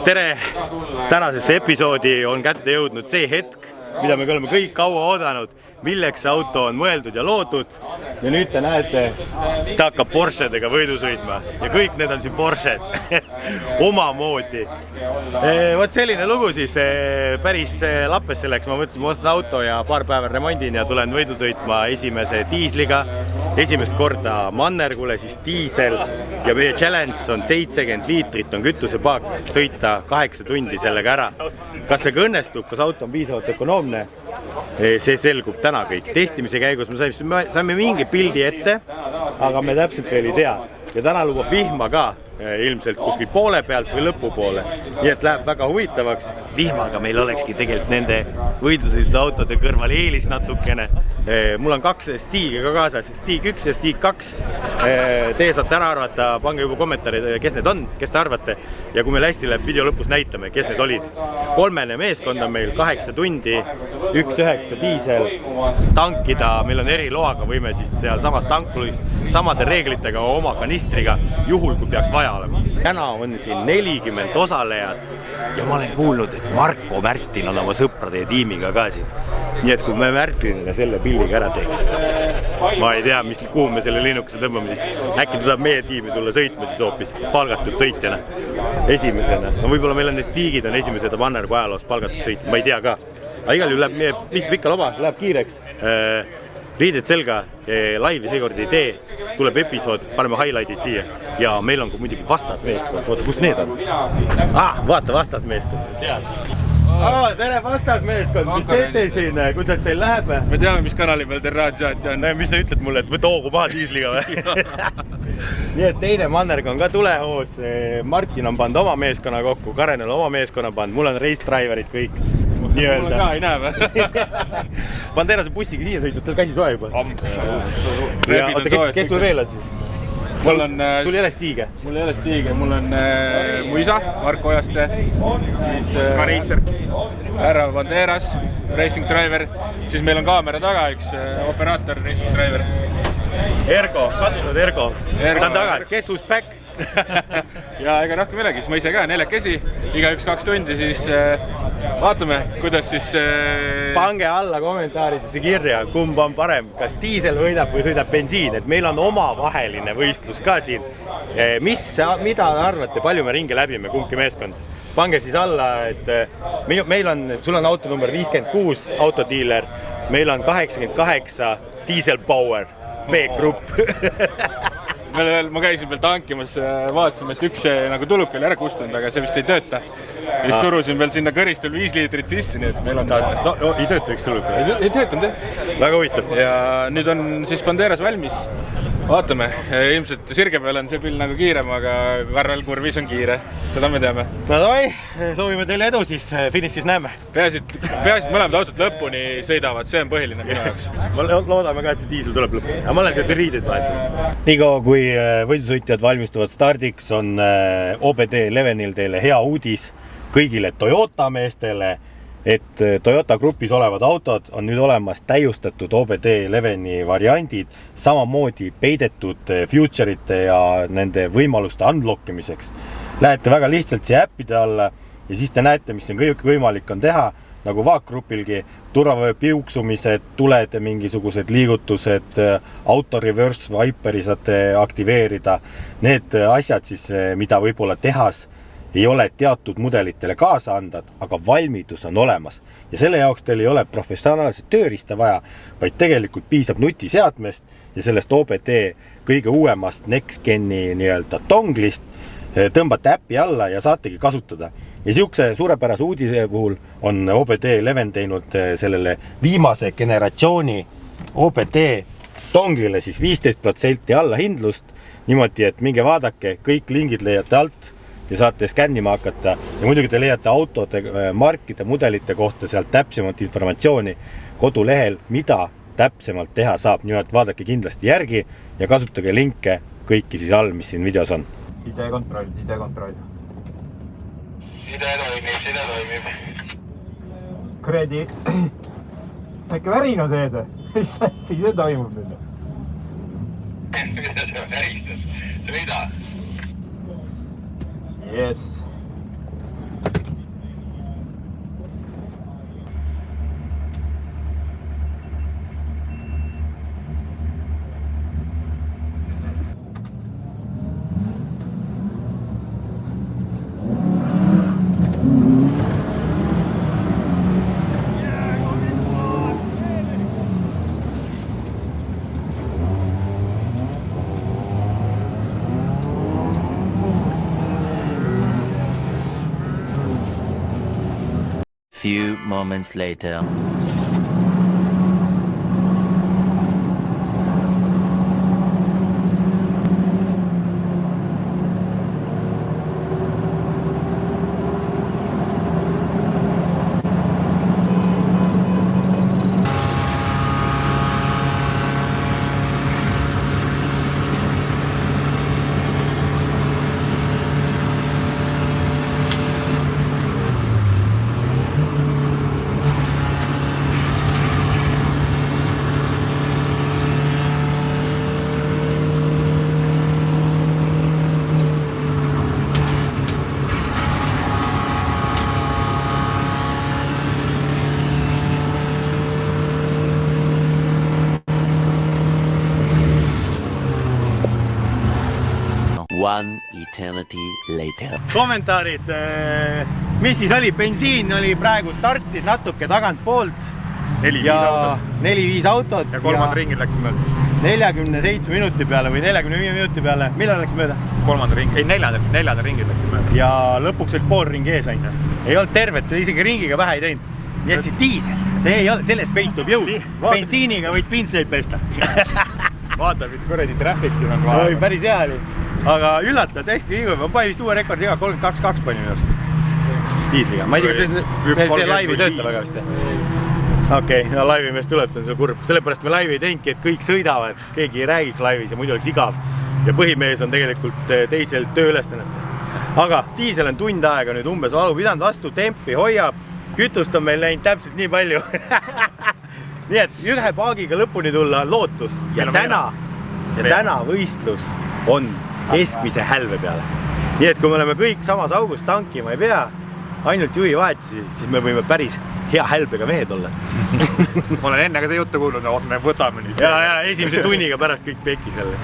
tere! Tänasesse episoodi on kätte jõudnud see hetk, mida me oleme kõik kaua oodanud, milleks see auto on mõeldud ja loodud. Ja nüüd te näete, ta hakkab Porschedega võidu sõitma ja kõik need on siin Porsched omamoodi. Vot selline lugu siis, päris lappes selleks. Ma mõtlesin, ma ostan auto ja paar päeva remondin ja tulen võidu sõitma esimese diisliga. Esimest korda Mannergule siis diisel ja meie challenge on 70 liitrit on kütusepaak, sõita 8 tundi sellega ära. Kas see õnnestub, kas auto on piisavalt ökonoomne? See selgub täna kõik. Testimise käigus me saime mingi pildi ette, aga me täpselt veel ei tea. Ja täna lubab vihma ka ilmselt kuskil poole pealt või lõpu poole. Nii et läheb väga huvitavaks. Vihmaga meil olekski tegelikult nende võidusõidu autode kõrval eelis natukene. Mul on 2 Stiige ka kaasas, Stiig 1 ja Stiig 2. Teie saate ära arvata, pange juba kommentaarid, kes need on, kes te arvate. Ja kui meil hästi läheb video lõpus näitame, kes need olid. 3 meeskond on meil 8 tundi, 1.9 diisel, tankida, meil on eriloaga, võime siis seal samas tankluis, samade reeglitega oma kanistriga, juhul kui peaks vaja olema. Täna on siin 40 osalejat ja ma olen kuulnud, et Marko Märtin on oma sõprade ja tiimiga ka siin. Nii et kui me Märtinile selle pilliga ära teeks, ma ei tea, kuhu me selle linnukese tõmbame siis, äkki tuleb meie tiimi tulla sõitma siis hoopis palgatud sõitjana esimesena. No võib-olla meil on need Stiigid on esimesed Mannergu ajaloos palgatud sõitjad, ma ei tea ka. Aga igal juhul läheb meie, mis pikka loba, läheb kiireks. Riided selga, laivi seekord ei tee, tuleb episood, paneme highlightid siia ja meil on muidugi vastasmeeskond. Oota, kus need on? Vaata vastasmeeskond, seal. Tere vastasmeeskond, mis teete siin, kuidas teil läheb? Me teame, mis kanali peal teil raadsaati on. Mis sa ütled mulle, et võta hoogu maha diisliga või? Nii et teine Mannerg on ka tulehoos, Martin on pannud oma meeskonna kokku, Karen on oma meeskonna pannud, mul on race driverid kõik. Mul ka ei näe või? Banderase bussiga siia sõitnud, teil käsi soe juba. Kes sul veel on siis? Sul ei ole Stiige? Mul ei ole Stiige, mul on mu isa, Marko Ojaste, siis Reiser, härra Banderas, racing driver, siis meil on kaamera taga üks operaator, racing driver. Ergo, kadunud Ergo. Ta on taga, kes who's back? Ja ega rohkem midagi, siis ma ise ka 4 käsi, iga 1-2 tundi, siis vaatame, kuidas siis... Pange alla kommentaaridesse kirja, kumb on parem, kas diisel võidab või sõidab bensiin, et meil on omavaheline võistlus ka siin. Mida arvate, palju me ringe läbime, kumbki meeskond? Pange siis alla, et meil on, sul on auto number 56, autodiiler, meil on 88 diesel power, B-grupp. Ma käisin veel tankimas, vaatasime, et üks nagu tuluk oli ära kustunud, aga see vist ei tööta. Ja siis surusin veel sinna kõristel 5 liitrit sisse, nii et meil on... Ei tööta üks tuluk? Ei töötanud, jah. Väga huvitav. Ja nüüd on siis Banderas valmis. Vaatame, ilmselt sirge peal on see pill nagu kiirem, aga Karel Kurvis on kiire. Seda me teame. No davai, soovime teile edu siis, finišis näeme. Peaasi, et mõlemad autot lõpuni sõidavad, see on põhiline minu jaoks. Loodame ka, et see diisel tuleb lõpuni. Aga ma olen teil riided vahetama. Niikaua kui võidusõitjad valmistuvad stardiks, on OBD Levenil teile hea uudis kõigile Toyota meestele, et Toyota grupis olevad autod on nüüd olemas täiustatud OBD Leveni variandid, samamoodi peidetud future'ite ja nende võimaluste unlockimiseks. Lähete väga lihtsalt siia äppide alla ja siis te näete, mis on kõik võimalik on teha, nagu vaakgrupilgi, turvavöö piuksumised, tulede mingisugused liigutused, auto reverse viperi saate aktiveerida. Need asjad siis, mida võib-olla tehas ei ole teatud mudelitele kaasa andad, aga valmidus on olemas. Ja selle jaoks teil ei ole professionaalset tööriista vaja, vaid tegelikult piisab nutiseadmest ja sellest OBD kõige uuemast NextGeni nii-öelda donglist, tõmbate äppi alla ja saategi kasutada. Ja siukse suurepärase uudise puhul on OBD Leven teinud sellele viimase generatsiooni OBD donglile siis 15% allahindlust, niimoodi, et minge vaadake, kõik lingid leiate alt ja saate skännima hakata. Ja muidugi te leiate autode, markide, mudelite kohta sealt täpsemalt informatsiooni kodulehel, mida täpsemalt teha saab. Nimelt vaadake kindlasti järgi ja kasutage linke kõiki siis all, mis siin videos on. Sidekontroll. Side toimib. Kuradi, äkki värin on sees? Mis see toimub nüüd? Mida see väristas? See mida? Yes. Few moments later. One eternity later. Kommentaarid, mis siis oli, bensiin oli praegu startis natuke tagantpoolt 4-5 autot Ja kolmanda ringil läksime mööda. 47 minuti peale või 45 minuti peale, millal läks mööda? Kolmanda ringi, ei neljanda ringil läksime mööda. Ja lõpuks oli pool ringi ees ainult. Ei olnud tervet, isegi ringiga vähe ei teinud. Nii et see diisel, see ei ole, selles peitub jõud. Bensiiniga võid pintsleid pesta. Vaata, mis kuradi traffic siin on kohe. Oi, päris hea oli. Aga üllatav, hästi liigub. Ma pani vist uue rekordi ka, 32.2 pani minu arust diisliga. Ma ei tea, kas see laivi töötab väga vist. Okei, no laivi mees tuleb, see on see kurb. Sellepärast me laivi ei teinudki, et kõik sõidavad, keegi ei räägiks laivis ja muidu oleks igav. Ja põhimees on tegelikult teisel tööülesannet. Aga diisel on tund aega nüüd umbes valu pidanud vastu, tempi hoiab, kütust on meil läinud täpselt nii palju. Nii et ühe paagiga lõpuni tulla on lootus ja täna võistlus on keskmise hälve peale. Nii et kui me oleme kõik samas augus tankima ei pea, ainult juhi vahetusi, siis me võime päris hea hälbega mehed olla. Ma olen enne ka see juttu kuulnud, me võtame nüüd. Ja esimese tunniga pärast kõik pekki selle.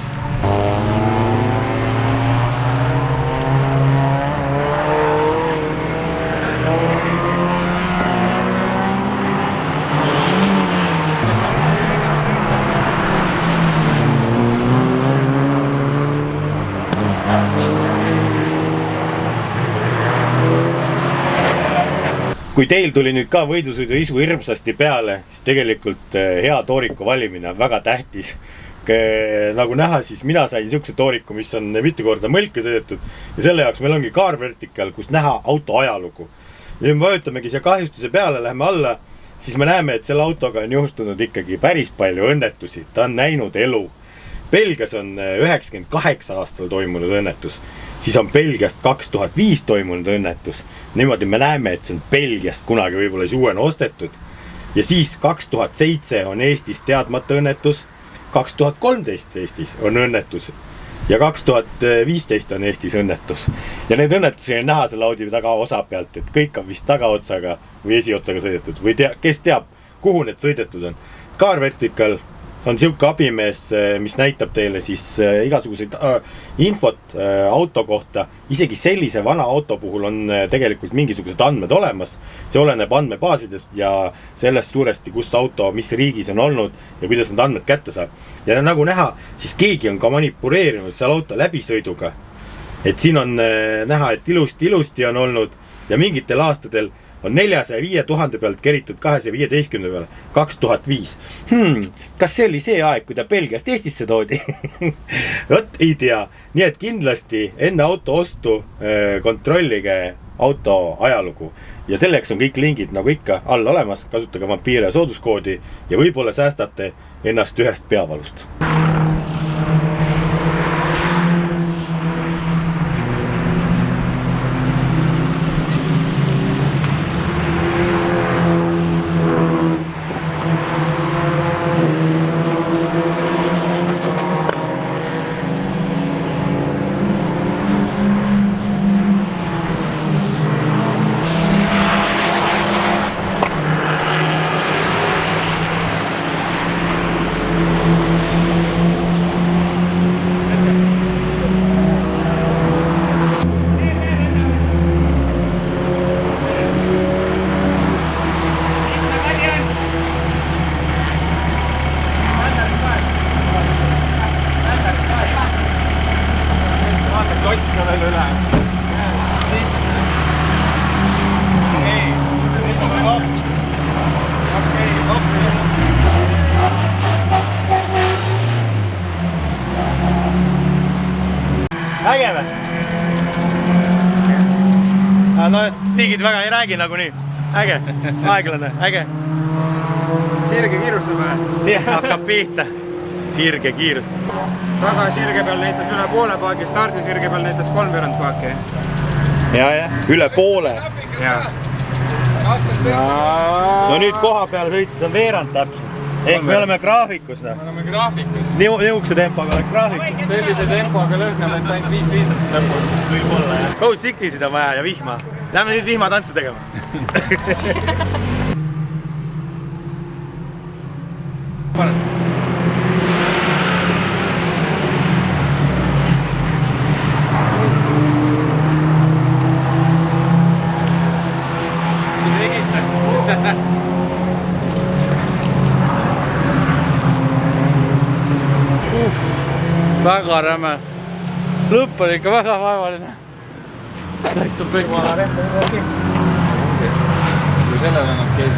Kui teil tuli nüüd ka võidusõidu isu hirmsasti peale, siis tegelikult hea tooriku valimine on väga tähtis. Nagu näha, siis mina sain niisuguse tooriku, mis on mitu korda mõlke sõidetud ja selle jaoks meil ongi Car Vertical, kus näha auto ajalugu. Ja nüüd me vajutamegi siia kahjustuse peale, läheme alla, siis me näeme, et selle autoga on juhtunud ikkagi päris palju õnnetusi. Ta on näinud elu. Belgias on 98 aastal toimunud õnnetus, siis on Belgiast 2005 toimunud õnnetus. Niimoodi me näeme, et see on Belgiast kunagi võib-olla uuena ostetud. Ja siis 2007 on Eestis teadmata õnnetus, 2013 Eestis on õnnetus ja 2015 on Eestis õnnetus. Ja need õnnetusi on näha selle Audi taga osa pealt, et kõik on vist tagaotsaga või esiotsaga sõidetud või kes teab, kuhu need sõidetud on. Car Vertical on siuke abimees, mis näitab teile siis igasuguseid infot auto kohta. Isegi sellise vana auto puhul on tegelikult mingisugused andmed olemas. See oleneb andmebaasidest ja sellest suuresti, kus auto, mis riigis on olnud ja kuidas need andmed kätte saab. Ja nagu näha, siis keegi on ka manipuleerinud seal auto läbisõiduga. Et siin on näha, et ilusti on olnud ja mingitel aastadel on 405 000 pealt keritud 215 peale 2005. Kas see oli see aeg, kui ta Belgiast Eestisse toodi? Võt, ei tea. Nii et kindlasti enne auto ostu kontrollige auto ajalugu. Ja selleks on kõik lingid nagu ikka all olemas. Kasutage Vampiire sooduskoodi ja võib-olla säästate ennast ühest peavalust. no stiigid väga ei räägi nagunii. Äge, aeglane, äge. Sirge kiirustame. Hakkab pihta. Sirge kiirustab. Taga sirge peal näitas üle poole paaki, stardi sirge peal näitas 3/4 paaki. Ja, üle poole. Ja. No nüüd koha peal sõites on veerand täpselt. Ehk me oleme graafikus. Me oleme graafikus. Niisuguse tempoga oleks graafikus. Sellise tempoga lõhname, et ainult 5 liitrit lõpus. Võib-olla, jah. Code 60-sid on vaja ja vihma. Lähme nüüd vihmatantsu tegema. Väga räme. Lõpp oli ikka väga vaevaline. Täitsa pekki. Kui sellel on okei.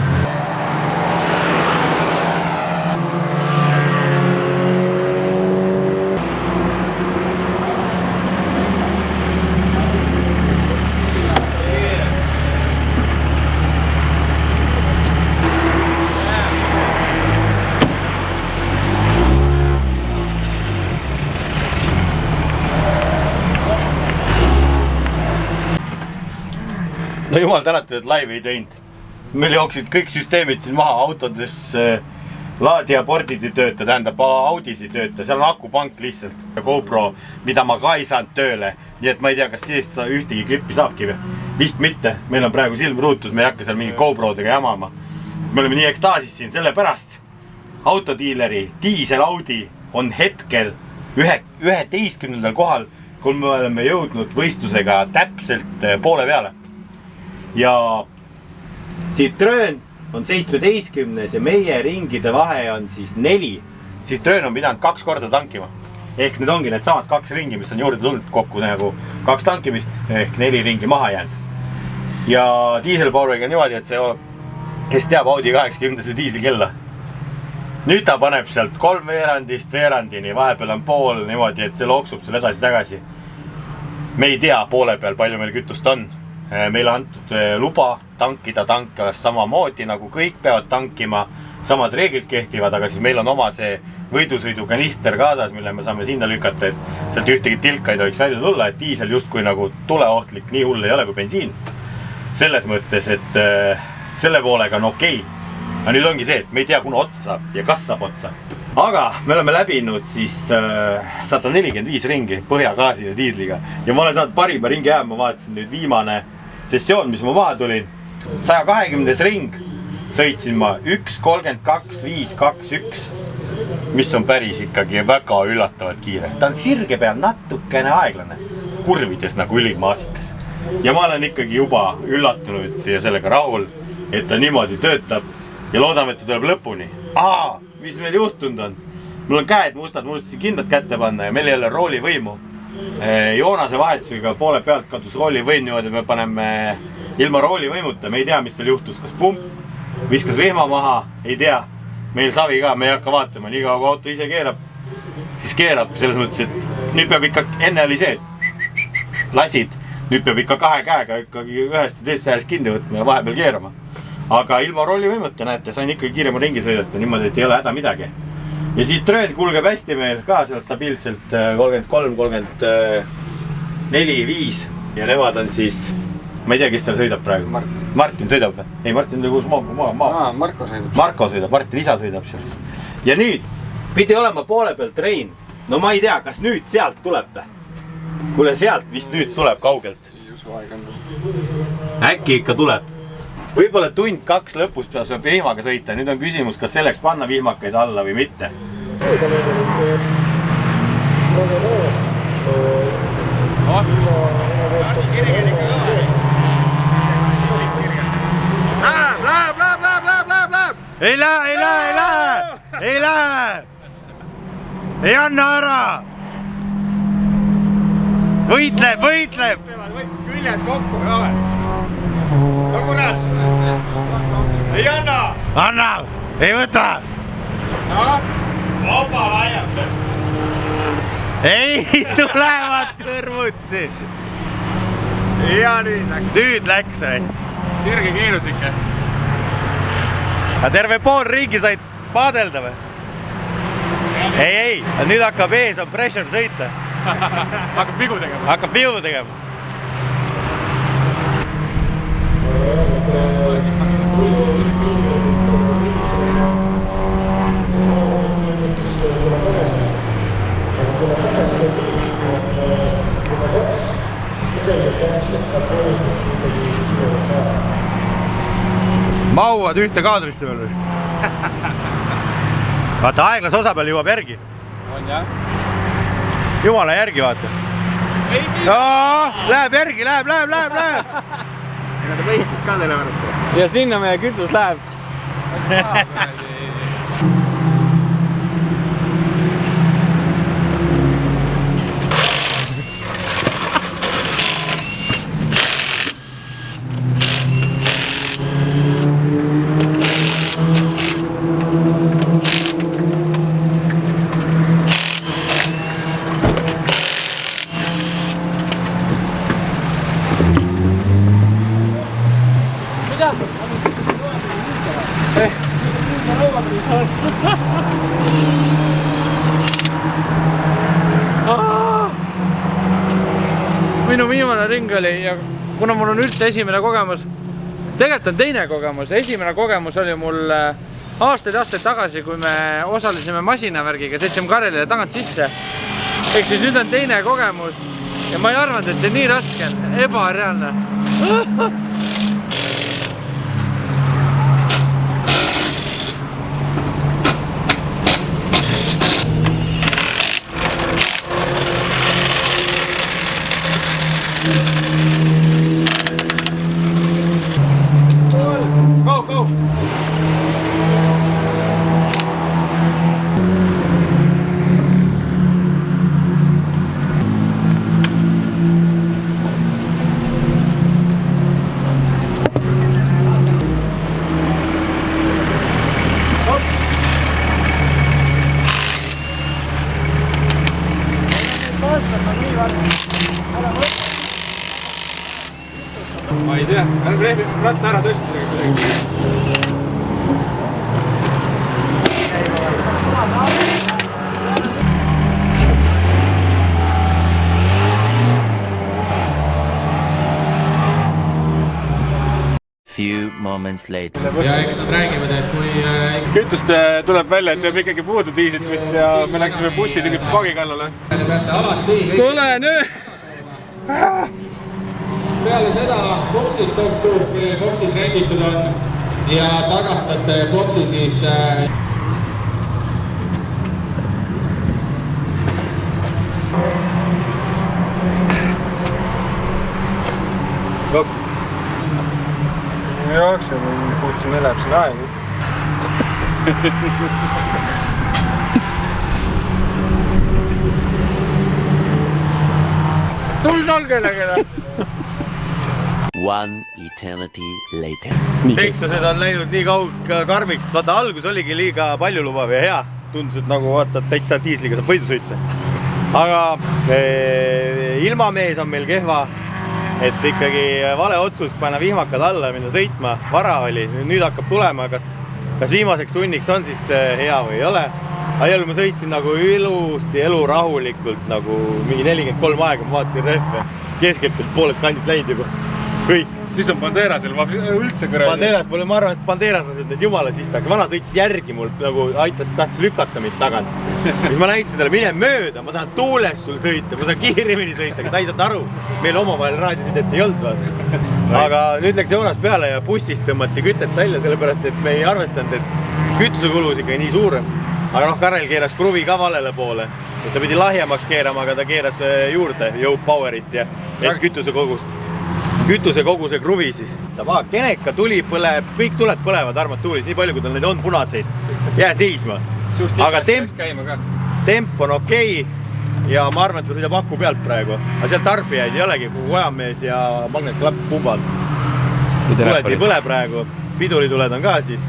No jumal tänatud, et live ei teinud. Meil jooksid kõik süsteemid siin maha, autodes laadi ja pordid ei tööta, tähendab Audis ei tööta, seal on akupank lihtsalt. GoPro, mida ma ka ei saanud tööle, nii et ma ei tea, kas seest ühtegi klippi saabki või? Vist mitte, meil on praegu silmruutus, me ei hakka seal mingi GoProdega jamama. Me oleme nii ekstaasis siin, sellepärast autodiileri diisel Audi on hetkel 11. kohal, kui me oleme jõudnud võistlusega täpselt poole peale. Ja Citroen on 17. ja meie ringide vahe on siis 4. Citroen on pidanud 2 korda tankima. Ehk need ongi need samad 2 ringi, mis on juurde tulnud kokku nagu 2 tankimist ehk 4 ringi maha jäänud. Ja diiselpower'iga on niimoodi, et see, kes teab Audi 80 diiselkella. Nüüd ta paneb sealt 3 veerandist veerandini, vahepeal on pool niimoodi, et see looksub seal edasi-tagasi. Me ei tea poole peal, palju meil kütust on. Meil on antud luba tankida tankas samamoodi, nagu kõik peavad tankima, samad reeglid kehtivad, aga siis meil on oma see võidusõidu kanister kaasas, mille me saame sinna lükata, et sealt ühtegi tilka ei tohiks välja tulla, et diisel justkui nagu tuleohtlik, nii hull ei ole kui bensiin. Selles mõttes, et selle poolega on okei. Aga nüüd ongi see, et me ei tea, kuna otsa saab ja kas saab otsa. Aga me oleme läbinud siis 145 ringi põhjagaasi ja diisliga. Ja ma olen saanud parima ringi jääma, ma vaatasin nüüd viimane sessioon, mis ma maha tulin. 120 ring sõitsin ma 1.32.5.2.1, mis on päris ikkagi väga üllatavalt kiire. Ta on sirge peal natukene aeglane, kurvides nagu ülimaasikas. Ja ma olen ikkagi juba üllatunud ja sellega rahul, et ta niimoodi töötab ja loodame, et ta tuleb lõpuni. Mis meil juhtunud on? Mul on käed mustad, mul unustasin kindlad kätte panna ja meil ei ole roolivõimu. Joonase vahetusega poole pealt kadus roolivõim niimoodi, me paneme ilma roolivõimuta, me ei tea, mis seal juhtus, kas pump, viskas rihma maha, ei tea. Meil savi ka, me ei hakka vaatama, nii kaua kui auto ise keerab, siis keerab selles mõttes, et nüüd peab ikka, enne oli see, lasid, nüüd peab ikka 2 käega ikkagi ühest ja teisest äärest kinni võtma ja vahepeal keerama. Aga ilma roolivõimuta, näete, sain ikkagi kiirema ringi sõidata, niimoodi, et ei ole häda midagi. Ja Citroen kulgeb hästi meil ka seal stabiilselt 33, 34, 5 ja nemad on siis, ma ei tea, kes seal sõidab praegu. Martin sõidab või? Ei, Martin oli kus Marko sõidab. Marko sõidab, Martin isa sõidab seal. Ja nüüd pidi olema poole pealt Rein. No ma ei tea, kas nüüd sealt tuleb või? Kuule, sealt vist nüüd tuleb kaugelt. Äkki ikka tuleb. Võib-olla 1-2 lõpus peab vihmaga sõita. Nüüd on küsimus, kas selleks panna vihmakaid alla või mitte. Läheb! Ei lähe! Ei anna ära! Võitleb! Küljed kokku, jah. No kurat! Ei anna! Anna! Ei võta! Vaba laiatleks! Ei tulevad kõrvuti! ja nüüd läks. Nüüd läks. Sirge keerus ikka. Aga terve pool ringi said paadelda või? Ei, nüüd hakkab ees on pressure sõita. Hakkab vigu tegema. Hakkab vigu tegema. Mauad ühte kaadrisse veel. Vaata aeglas osa peal jõuab järgi. On jah? Jumala järgi vaata. Läheb järgi, läheb. Ega ta võitlus ka selle võrra. Ja sinna meie kütus läheb. Minu viimane ring oli ja kuna mul on üldse esimene kogemus, tegelikult on teine kogemus, esimene kogemus oli mul aastaid tagasi, kui me osalesime masinavärgiga, sõitsime Karelile tagant sisse. Ehk siis nüüd on teine kogemus ja ma ei arvanud, et see nii raske on, ebareaalne. Go! Ma ei tea, rehvi ratta ära tõstis kuidagi. Few moments later. Ja eks nad räägivad, et kui Kütust tuleb välja, et teeb ikkagi puudu diislit vist ja me läksime bussi tüüpi paagi kallale. te peate alati Tule nüüd! peale seda boksid renditud on ja tagastate boksi siis Jookse, puhtsin elab siin aegu. Tuld on kellelegi. One eternity later. Seiklused on läinud nii karmiks, et vaata algus oligi liiga paljulubav ja hea. Tundus, et nagu vaata täitsa diisliga saab võidu sõita. Aga ilmamees on meil kehva. Et ikkagi vale otsus panna vihmakad alla ja minna sõitma, vara oli, nüüd hakkab tulema, kas viimaseks tunniks on siis hea või ei ole. Ajal ma sõitsin nagu ilusti, elurahulikult, nagu mingi 43 aega, ma vaatasin rehve, keskelt pooled kandid läinud juba, kõik. Siis on Banderasel, ma üldse kõrali. Banderas pole, ma arvan, et Banderaslased need jumala sistaks. Vana sõitis järgi mul, nagu tahtis lükata mind tagant. Siis ma näitasin talle, mine mööda, ma tahan tuules sul sõita, ma saan kiirimini sõita, aga ta ei saanud aru. Meil omavahel raadiosidet ei olnud. Aga nüüd läks joonas peale ja bussist tõmmati kütet välja, sellepärast et me ei arvestanud, et kütusekulus ikka nii suur. Aga noh, Karel keeras kruvi ka valele poole. Ta pidi lahjemaks keerama, aga ta keeras juurde Joe Powerit ja kütusekoguse kruvi siis. Keneka tuli põleb, kõik tuled põlevad armatuuris, nii palju kui tal neid on punaseid. Jää seisma. Aga temp on okei ja ma arvan, et ta sõidab aku pealt praegu. Aga seal tarbijaid ei olegi, kui Ojamees ja Magnet Klapp pumbad. Tuled ei põle praegu, pidurituled on ka siis.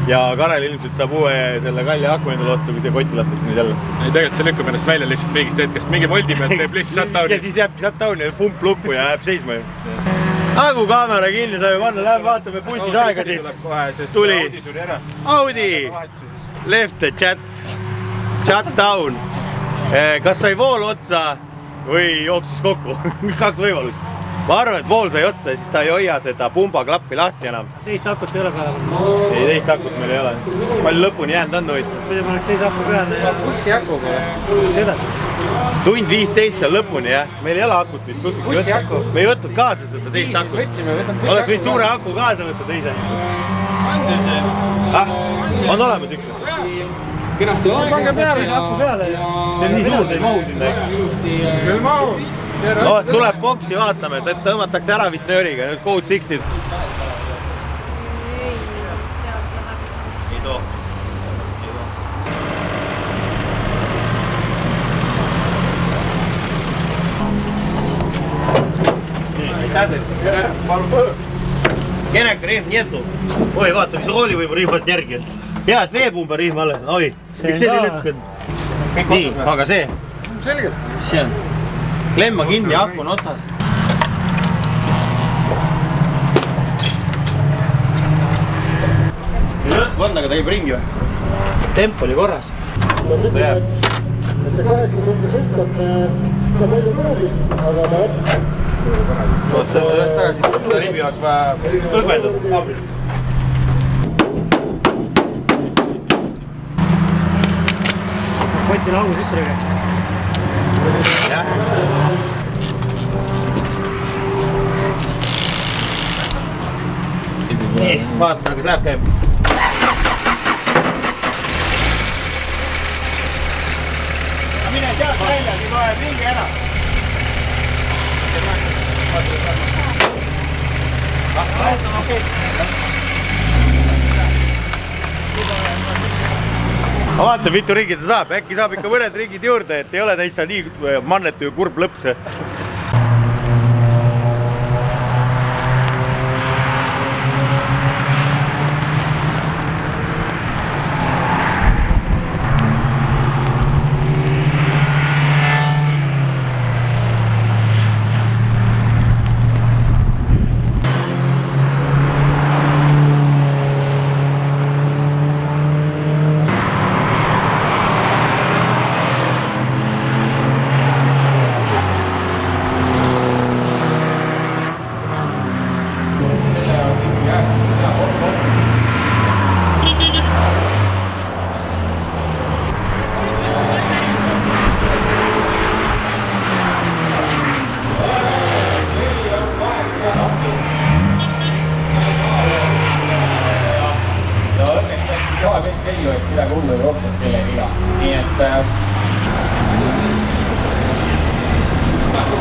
ja Karel ilmselt saab uue selle kalli aku endale osta, kui see kotti lastakse nüüd jälle. ei, tegelikult see lükkab ennast välja lihtsalt mingist hetkest, mingi voldi pealt teeb lihtsalt shutdowni. ja siis jääbki shutdowni ja pump lukku ja jääb seisma ju. Nagu kaamera kinni saime panna, läheme vaatame bussis aegasid. Tuli Audi, left chat, shutdown. Kas sai vool otsa või jooksis kokku? 2 võimalust. Ma arvan, et vool sai otsa ja siis ta ei hoia seda pumba klappi lahti enam. Teist akut ei ole peale. Ei, teist akut meil ei ole. Palju lõpuni jäänud on huvitav. Kui ma oleks teise aku peale ja... Bussi aku pole. Seda. Tund 15 on lõpuni, jah. Meil ei ole akut vist kuskil. Bussi aku. Me ei võtnud kaasa seda teist akut. Võtsime, võtame bussi Oleks võid suure aku kaasa võtta teise. On olemas üks. Kenasti on. Pange peale, aku peale. See on nii suur, see ei mahu sinna. Küll mahu. No, tuleb boksi, vaatame, et tõmmatakse ära vist nööriga. Nüüd Code 60. Ei too. Keneka rihm njetu. Oi, vaata, mis rooli võib rihmast järgi. Hea, et veepumba rihm alles. Oi, miks see nii lütkad? Nii, aga see? Selgelt. See on. Klemma kinni, aku on otsas. Lõhku on, aga ta käib ringi või? Temp oli korras. Ta jääb. Oota, ühest tagasi. Ta ribi jaoks vaja õgveldada. Kotil augu sisse rõge. Jah. Nii, vaatame, kas läheb käib. Mine sealt välja, nii kohe ringi ära. Ma vaatan, mitu ringi ta saab, äkki saab ikka mõned ringid juurde, et ei ole täitsa nii mannetu ja kurb lõpp see.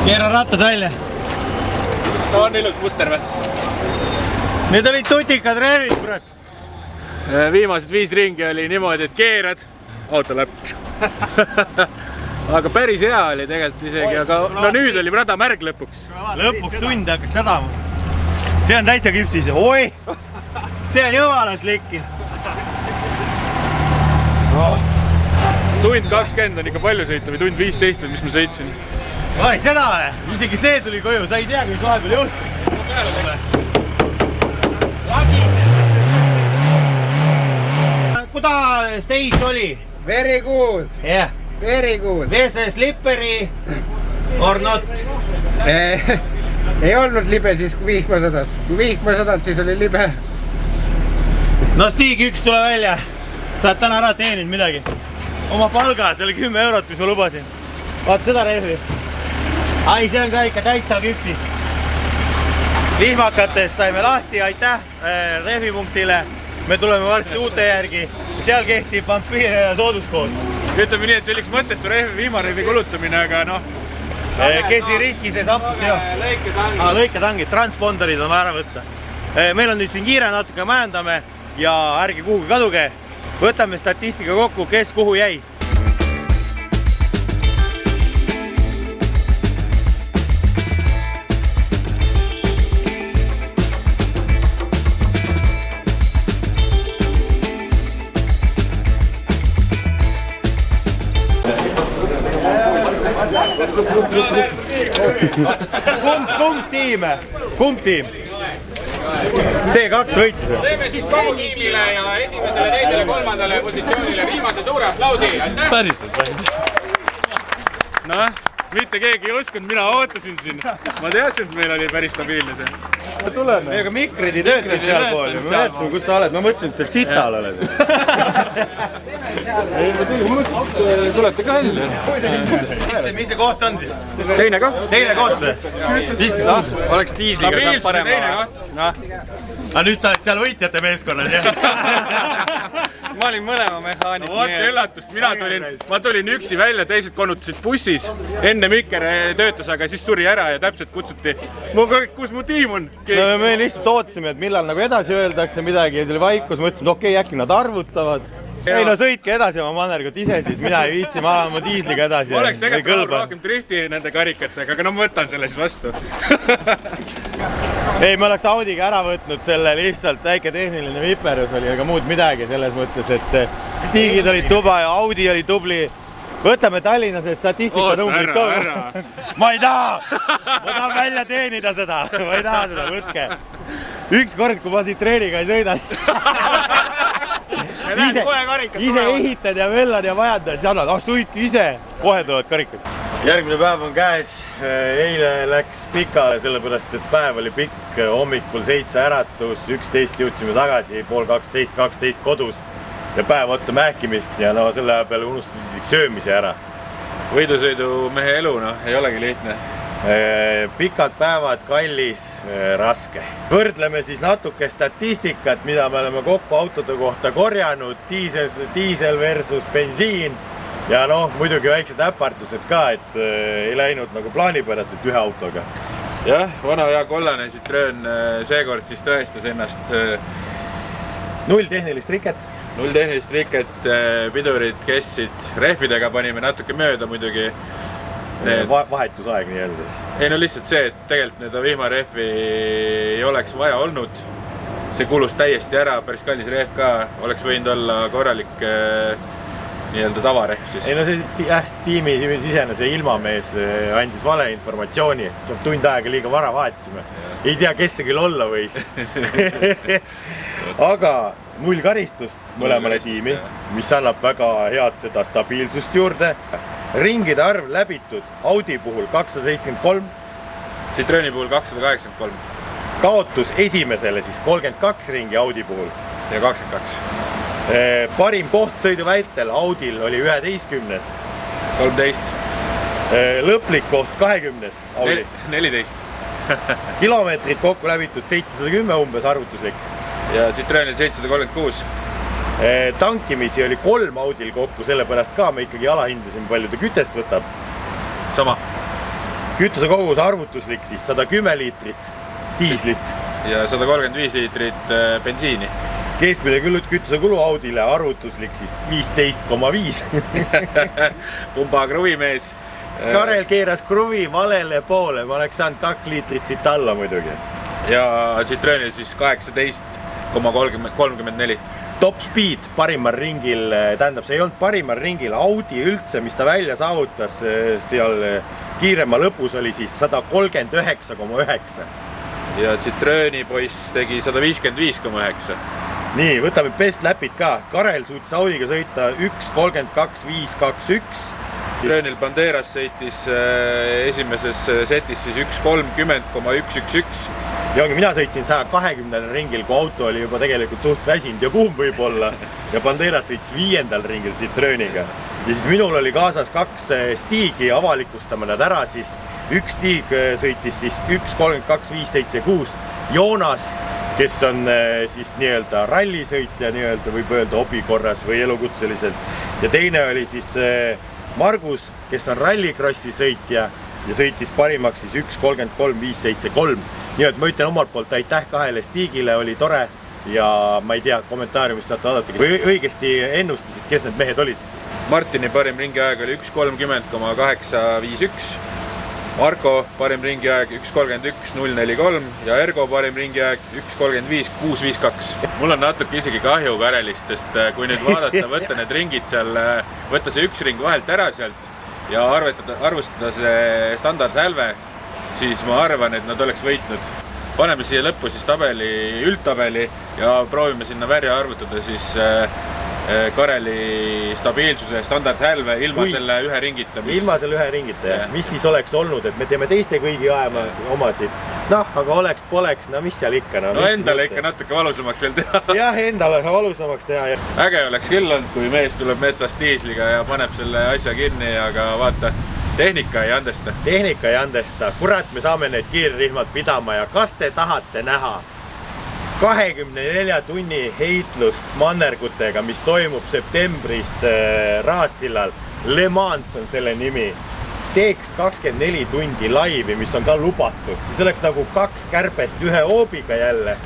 Keera rattad välja. On ilus muster või? Need olid tutikad rehvid, kurat. Viimased 5 ringi oli niimoodi, et keerad, auto läheb. Aga päris hea oli tegelikult isegi, aga no nüüd oli rada märg lõpuks. Lõpuks tund hakkas sadama. See on täitsa küpsis. Oi! See on jõvalas likki. Tund 20 on ikka palju sõita või tund 15 või mis ma sõitsin? Oi, seda või? Isegi see tuli koju, sa ei tea, mis vahepeal juhtus. Kuda stage oli? Very good. Yeah. Very good. This is slippery or not? Ei olnud libe siis, kui vihma sadas. Kui vihma sadas, siis oli libe. No Stig 1 tule välja. Sa oled täna ära teeninud midagi. Oma palga, see oli 10 eurot, mis ma lubasin. Vaata seda rehvi. Ai, see on ka ikka täitsa küpsis. Vihmakatest saime lahti, aitäh rehvipunktile. Me tuleme varsti uute järgi. Seal kehtib vampiir sooduskood. Ütleme nii, et see oli üks mõttetu viimarehvi kulutamine, aga noh. Kes ei riski, see saab teha. Lõiketangid, transponderid on vaja ära võtta. Meil on nüüd siin kiire, natuke majandame ja ärge kuhugi kaduge. Võtame statistika kokku, kes kuhu jäi. Kumb tiim? C2 võitis või? Teeme siis kogu tiimile ja esimesele, teisele, kolmandale positsioonile viimase suure aplausi. Aitäh! Noh, mitte keegi ei uskunud, mina ootasin siin. Ma teadsin, et meil oli päris stabiilne see. Tulen. Ega mikrid ei töötanud seal pool ja ma mõtlesin, kus sa oled. Ma mõtlesin, et seal sital oled. Ei, ma mõtlesin, et tulete ka välja. Mis see koht on siis? Teine koht. Teine koht või? Oleks diisliga saab parema. Aga nüüd sa oled seal võitjate meeskonnas, jah? Ma olin mõlema mehaanik. Vaat üllatust, ma tulin üksi välja, teised konutasid bussis. Enne Mikker töötas, aga siis suri ära ja täpselt kutsuti. Kus mu tiim on? Me lihtsalt ootasime, et millal nagu edasi öeldakse midagi ja tuli vaikus. Mõtlesime, et okei, äkki nad arvutavad. Ei no sõitke edasi oma mannergut ise siis, mina ei viitsi, ma ajan mu diisliga edasi. Oleks tegelikult rohkem drifti nende karikatega, aga no ma võtan selle siis vastu. Ei, me oleks Audiga ära võtnud selle lihtsalt väike tehniline viperus oli, aga muud midagi selles mõttes, et stiigid olid tuba ja Audi oli tubli. Võtame Tallinnas statistika numbrid ka. Ma ei taha! Ma tahan välja teenida seda. Ma ei taha seda, võtke. Üks kord, kui ma siit treeniga ei sõida, ise ehitad ja vellad ja vajandad, siis annad, sõitki ise. Kohe tulevad karikad. Järgmine päev on käes. Eile läks pikale, sellepärast, et päev oli pikk. Hommikul 7 äratus, 11 jõudsime tagasi, pool 12, 12 kodus. Ja päev otsa mähkimist ja no selle aja peale unustasid söömise ära. Võidusõidu mehe elu, no, ei olegi lihtne. Pikad päevad, kallis, raske. Võrdleme siis natuke statistikat, mida me oleme kokku autode kohta korjanud. Diisel versus bensiin. Ja noh, muidugi väiksed äpartused ka, et ei läinud nagu plaanipäraselt ühe autoga. Jah, vana hea kollane Citroen seekord siis tõestas ennast. 0 tehnilist riket. 0 tehnilist riket, pidurid, kessid, rehvidega panime natuke mööda muidugi. Vahetusaeg nii öeldes. Ei no lihtsalt see, et tegelikult need vihmarehvi ei oleks vaja olnud. See kulus täiesti ära, päris kallis rehv ka, oleks võinud olla korralik nii-öelda tavarehv siis. Ei no see tiimi sisene see ilmamees andis vale informatsiooni. Tund aega liiga vara vahetasime. Ei tea, kes see küll olla võis. Aga 0 karistust mõlemale tiimi, mis annab väga head seda stabiilsust juurde. Ringide arv läbitud Audi puhul 273. Citroeni puhul 283. Kaotus esimesele siis 32 ringi Audi puhul. Ja 22. Parim koht sõidu väitel Audil oli 11. 13. Lõplik koht 20. Audi. 14. Kilomeetrid kokku läbitud 710 umbes arvutuslik. Ja Citroenil 736. Tankimisi oli 3 Audil kokku, sellepärast ka me ikkagi alahindasime, palju ta kütest võtab. Sama. Kütuse kogus arvutuslik siis 110 liitrit diislit. Ja 135 liitrit bensiini. Keskmine kütuse kulu Audile arvutuslik siis 15,5. Pumba kruvimees. Karel keeras kruvi valele poole, ma oleks saanud 2 liitrit siit alla muidugi. Ja Citroenil siis 18,34. Top speed parimal ringil, tähendab, see ei olnud parimal ringil, Audi üldse, mis ta välja saavutas seal kiirema lõpus oli siis 139,9. Ja Citroeni poiss tegi 155,9. Nii, võtame best läpid ka. Karel suutis Audiga sõita 1.32.521. Citroenil Banderas sõitis esimeses setis siis 1.30,111. Ja ongi, mina sõitsin 120. ringil, kui auto oli juba tegelikult suht väsinud ja kuum võib olla. Ja Banderas sõitis 5. ringil Citroeniga. Ja siis minul oli kaasas 2 stiigi, avalikustame nad ära siis. Üks stiig sõitis siis 1.32.576. Joonas, kes on siis nii-öelda rallisõitja, nii-öelda võib öelda hobi korras või elukutseliselt. Ja teine oli siis Margus, kes on rallikrossi sõitja ja sõitis parimaks siis 1.33.573. Nii et ma ütlen omalt poolt aitäh 2 stiigile, oli tore ja ma ei tea, kommentaariumist saate vaadata. Või õigesti ennustasid, kes need mehed olid? Martini parim ringiaeg oli 1.30,851. Marko parim ringiaeg 1.31.043 ja Ergo parim ringiaeg 1.35.652. Mul on natuke isegi kahju Karelist, sest kui nüüd vaadata, võtta need ringid seal, võtta see üks ring vahelt ära sealt ja arvustada see standardhälve, siis ma arvan, et nad oleks võitnud. Paneme siia lõppu siis üldtabeli ja proovime sinna värja arvutada siis Kareli stabiilsuse standardhälve ilma selle ühe ringita. Ilma selle ühe ringita, jah. Mis siis oleks olnud, et me teeme teiste kõigi omasid. Noh, aga oleks-poleks, no mis seal ikka. No endale ikka natuke valusamaks veel teha. Jah, endale valusamaks teha. Äge oleks küll olnud, kui mees tuleb metsast diisliga ja paneb selle asja kinni, aga vaata, tehnika ei andesta. Tehnika ei andesta. Kurat, me saame need kiirrihmad pidama ja kas te tahate näha 24 tunni heitlust mannergutega, mis toimub septembris Raassillal. Le Mans on selle nimi. Teeks 24 tundi laivi, mis on ka lubatud, siis oleks nagu 2 kärpest ühe hoobiga jälle.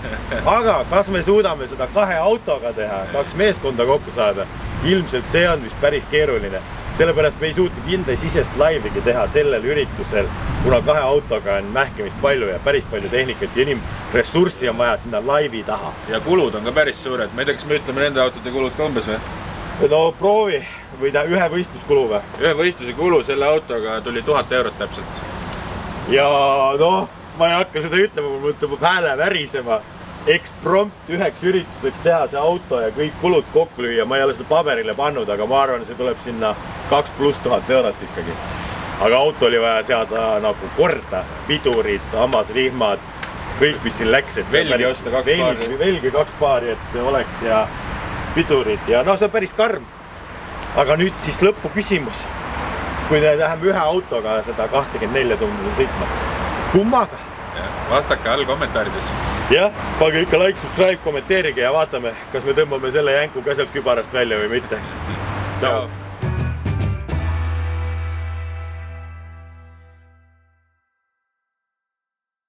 Aga kas me suudame seda 2 autoga teha, 2 meeskonda kokku saada? Ilmselt see on vist päris keeruline. Sellepärast me ei suutnud hindesisest laivigi teha sellel üritusel, kuna 2 autoga on mähkimist palju ja päris palju tehnikat ja inimressurssi on vaja sinna laivi taha. Ja kulud on ka päris suured. Ma ei tea, kas me ütleme nende autode kulud ka umbes või? No proovi või ühe võistluskulu või? Ühe võistluse kulu selle autoga tuli 1000 eurot täpselt. Ja noh, ma ei hakka seda ütlema, mul tõmbab hääle värisema. Eksprompt üheks ürituseks teha see auto ja kõik kulud kokku lüüa. Ma ei ole seda paberile pannud, aga ma arvan, see tuleb sinna 2+ 1000 eurot ikkagi. Aga auto oli vaja seada nagu korda, pidurid, hammasrihmad, kõik mis siin läks. Velgi osta 2 paari. Velgi 2 paari, et oleks ja pidurid ja no see on päris karm. Aga nüüd siis lõppu küsimus. Kui me läheme ühe autoga seda 24 tundi sõitma, kummaga? Vastake all kommentaarides. Jah, pange ikka like, subscribe, kommenteerige ja vaatame, kas me tõmbame selle jänku ka sealt kübarast välja või mitte. Tšau!